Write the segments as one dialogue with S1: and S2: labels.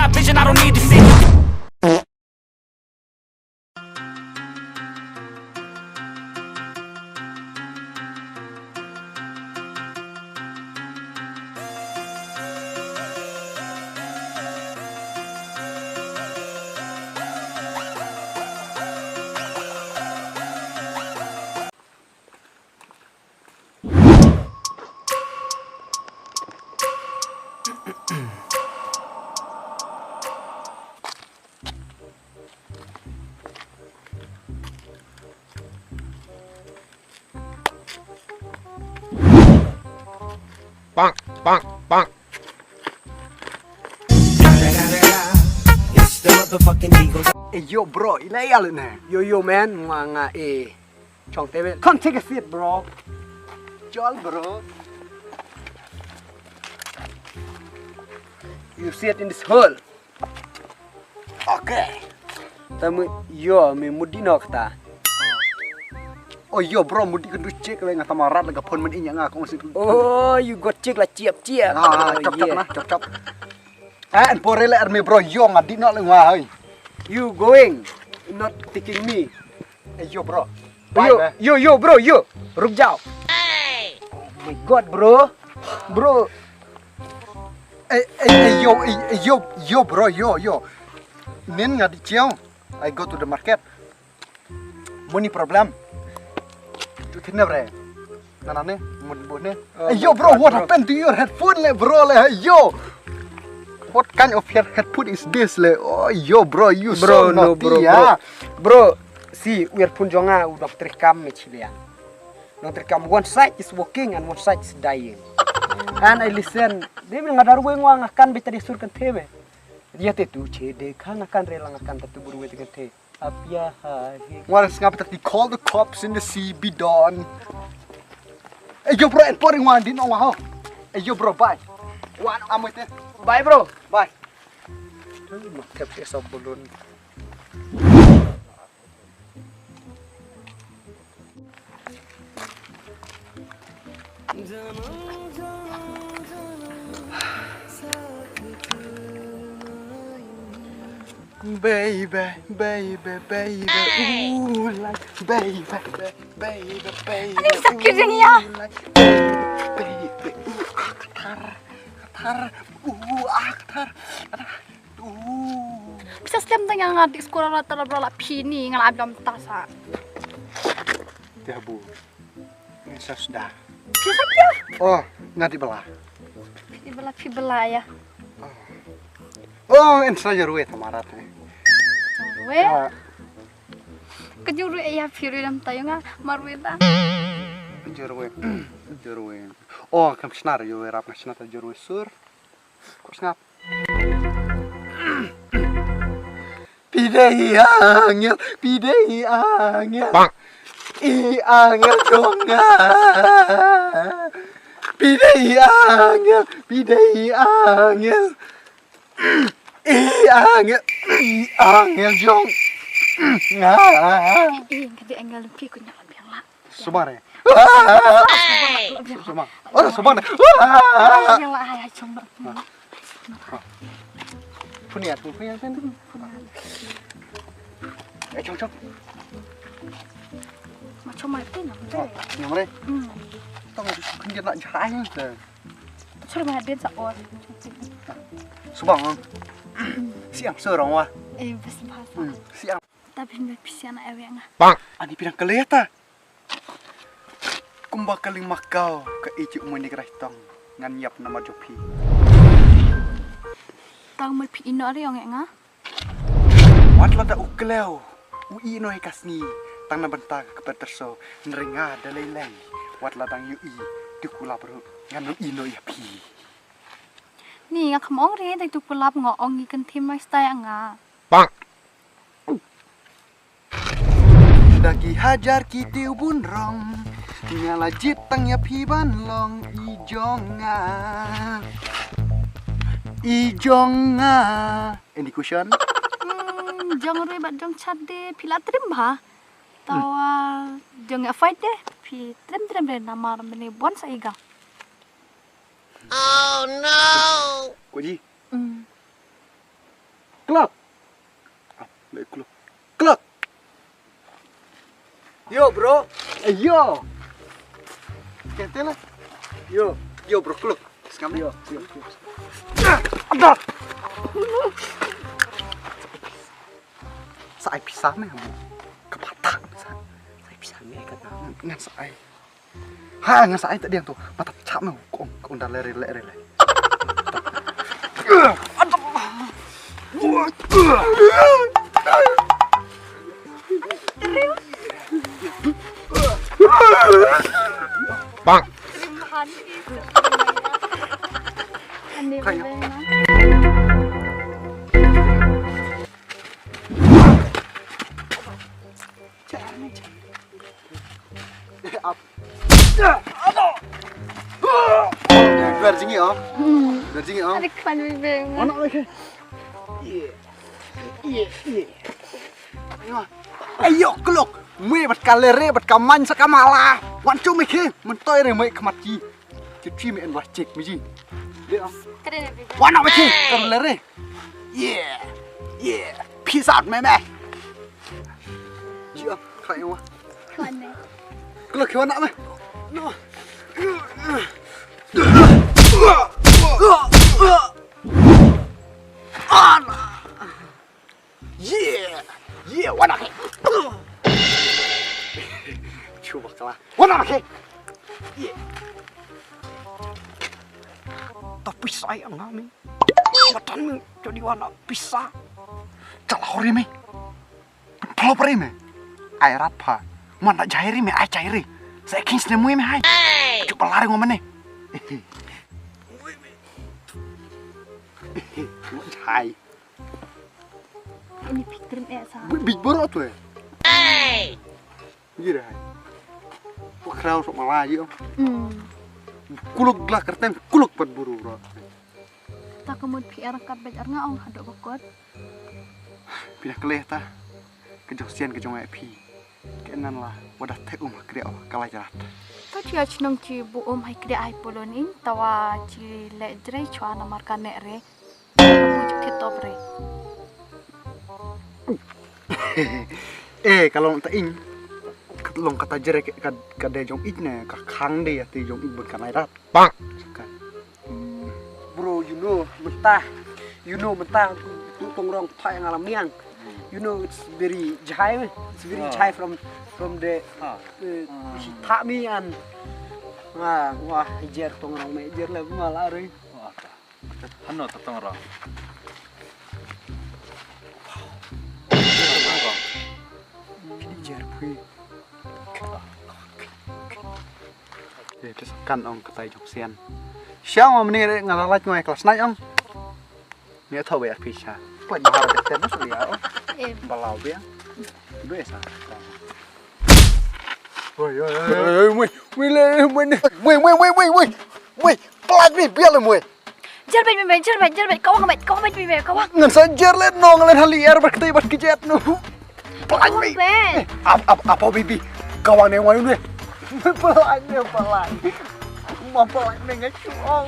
S1: got vision, I don't need to see. Bonk, bonk, bonk. It's the motherfucking Eagle.
S2: Hey yo bro, ilaya lu nah. Yo man, mga chong tebe. Come take a seat bro. Jol bro. You sit in this hole. Okay. Tamu yo me mudi nok ta. Oh yo bro, mudi kan cek le ngata marat le kapon men inya ngak masih. Oh, you got cek la ciap. Cop nah, cop. En porele arme bro yo ngadi nok le ngwa hoi. You going, not taking me. Hey yo bro. Yo bro, yo. Ruk jao. Hey. Oh my god bro. Bro. Yo bro, yo. Nen ngadi ciao. I go to the market. Money problem. Tu kena bre. Nana ne, mun ne. Hey yo bro, what happened to your headphone le bro le? Hey yo. What kind of headphone is this le? Oh yo bro, you so naughty ya. Bro, see, earphone jonga udah terekam mechilia. Nang terekam one side is working and one side is dying. And I listen, dia bilang ada ruang akan bisa disurkan tebe. Dia tu cede kan akan rela akan tatu buru dengan te. Apia hari. Waras ngapa tadi call the cops in the CB Don. Yo bro, pouring one din on wow. Yo bro, bye. One amoy te. Bye bro. Bye. Makap ke sabulun. Baby. Ooh, like baby.
S3: Ano yung sakit yan niya?
S2: Baby. Aktar.
S3: Bisa setiap tanya nga di sekolah rata berala pini nga abdam tasa.
S2: Tiabu. Ini sudah.
S3: Bisa dia?
S2: Oh, ngati belah.
S3: Di belah ya.
S2: Oh, en saja ruwe tamarat.
S3: Ruwe. Kejuru ya piri dam tayo nga marwe ta.
S2: Jeruwe. Oh, kam snar yo rap na ta jeruwe sur. Kok ngap. Pidei angel. Bang. Angel jonga. Pidei angel. Angel jong.
S3: Gede angel pi kunya biang la.
S2: Sumare. Sumang. Oh, sumang.
S3: Biang la ay coba.
S2: Punya kan. Cocok.
S3: Macam mati nak deh.
S2: Nyamre. Tong kunjat nak jalan tu.
S3: Suruh mahadin sa or.
S2: Subang. Siang sorong wah.
S3: Besi bahasa.
S2: Siang.
S3: Tapi mbak pisian ewe nga.
S2: Bang, ani pinang keleta. Kumba kaling makau ke icu umuni kerastong nganyap nama jopi.
S3: Tang mai pi ino ari yang nga.
S2: Wat lada ukleo. Ui no kasni tang na benta ke peterso neringa dalai. Wat ladang ui dikula bro nganu ino ya pi.
S3: Ni nga kamong re dai tu kulap ngo ong ikan tim mai stay nga.
S2: Bang. Daki hajar kitiu bunrong nyala jitang ya piban long ijonga ini cushion
S3: Jong rui bat jong chat de pila trim ba tawa jong ya fight de pi trim de namar meni bon sa iga.
S1: Oh no.
S2: Koji Klok. Le klok. Klok.
S4: Yo bro,
S2: Yo. Kete lah.
S4: yo,
S2: Bro klok. Sekarang
S4: yo.
S2: ada. Saya pisah meh bu. Kepatak pisah.
S4: Saya bisa nih kata.
S2: Ngan saya. Ha, ngan saya tadi yang tu. Mata cap meh kong dah lere.
S1: Bang.
S3: Kayak.
S2: Biar jingi om. Biar jingi om.
S3: Ada kan bibeng.
S2: Mana lagi? Ayo kelok. Mui bat kalere bat kaman sakamala. Wan cumi ke. Mentoi re mui kemati. Cuci me en wacik miji. Dia om.
S3: Keren ya bibeng.
S2: Wana wacik kalere. Yeah. Peace out me. Ji om. Kai wa.
S3: Keren.
S2: Kelok wana me. No. Yeah, wana ke. Coba kalah. Wana ke. Yeah. Tapi sayang kami. Matan jadi wana pisah. Kalau hari me. Kalau peri me. Air apa? Mana jairi me, air jairi. Saya kins nemu me hai. Coba lari ngomong ne. Hai.
S3: Ini Fitrim sa.
S2: Big bro tu Gila hai. Crowd sok Melayu. Kuluk lah kerten kuluk pat buru bro.
S3: Tak kemud PR kat bejar nga ong hadok bakot.
S2: Pindah keleh ta. Kejosian kejong pi. Kenan lah wadah te kria kalah jarat.
S3: Ta dia chnong ci bu hai kria ai polonin tawa ci le dre chwa na marka ne re. Bu juk tobre.
S2: Kalau tak ing long kata jere kada jong itne ka khang de ya ti jong ik bukan airat.
S1: Bang.
S4: Bro, you know mentah tong rong thai ngalam miang. You know it's very jai. It's very jai from the thak mi an. Wah, jer tong rong me jer le malah re.
S5: Hano tatang orang.
S2: Jer pui. Terus kan ong kata jong sian. Siang om ni ngalalat ngoy kelas naik ong. Ni tahu ya pisah. Pun harus ketemu sulia ong. Balau dia. Biasa. Woi, pelan ni biar le mui.
S3: Jerbet kau ngamit bibeng kau.
S2: Ngan sajar le nong le haliar berkete bat kejet nu. Pelan ni. Apa bibi? Kawan yang wayu ni. Pelan. Mau pelan dengan cuong.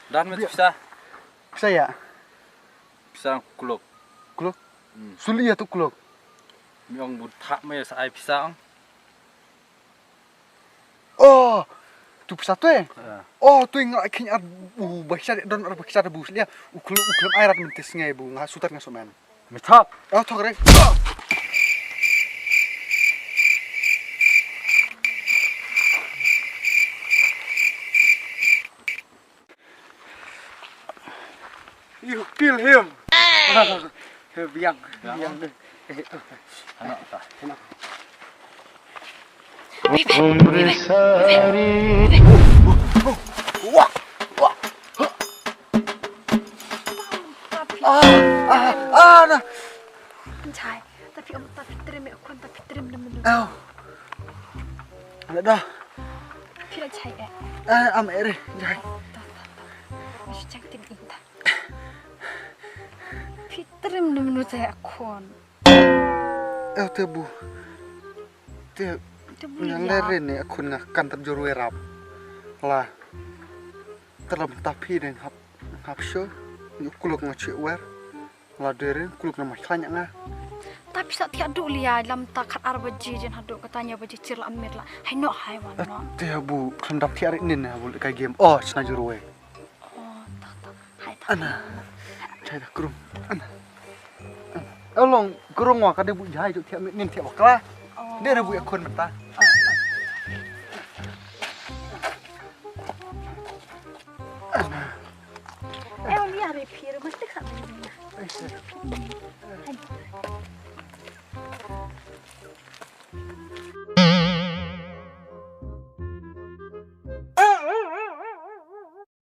S5: Dan macam bisa
S2: Saya.
S5: kuluk.
S2: Kuluk. Sulia tu kuluk.
S5: Miong budak me sai pisang.
S2: Oh, tu pesat tu Oh, tu yang akhirnya bahasa don bahasa bus dia. Uklum airat mentis ngai bu ngah sutar ngasoman.
S5: Mitap.
S2: Oh, tu keren.
S4: You kill him. Biang deh.
S5: Anak tak.
S2: Wah. Nah.
S3: Cai, tapi om tak Fitrim aku tak Fitrim demen.
S2: Oh. Ada dah.
S3: Pira cai
S2: Am ere, jai.
S3: Masih cantik inta. Fitrim demen saya akon.
S2: Tebu. Te yang lere ni aku nak kan terjuru erap. Lah. Terlebih tapi dengan hap show. kuluk ngacik wer. Ladere kuluk nama ikhlanyak nga.
S3: Tapi sa tiak duk lia lam takat arbaji jen haduk katanya baji cir amir lah. Hai no hai wan no.
S2: Teh bu kendap tiarik nin ya bu kai game. Oh, senajur we.
S3: Oh, tak. Hai tak.
S2: Ana. Cai dah kurung. Ana. Long kurung wa kade bu jai juk tiak nin tiak wakla. Dia ada bu akun menta.
S3: Eh, lihat repir mesti kat ni.
S2: Ai.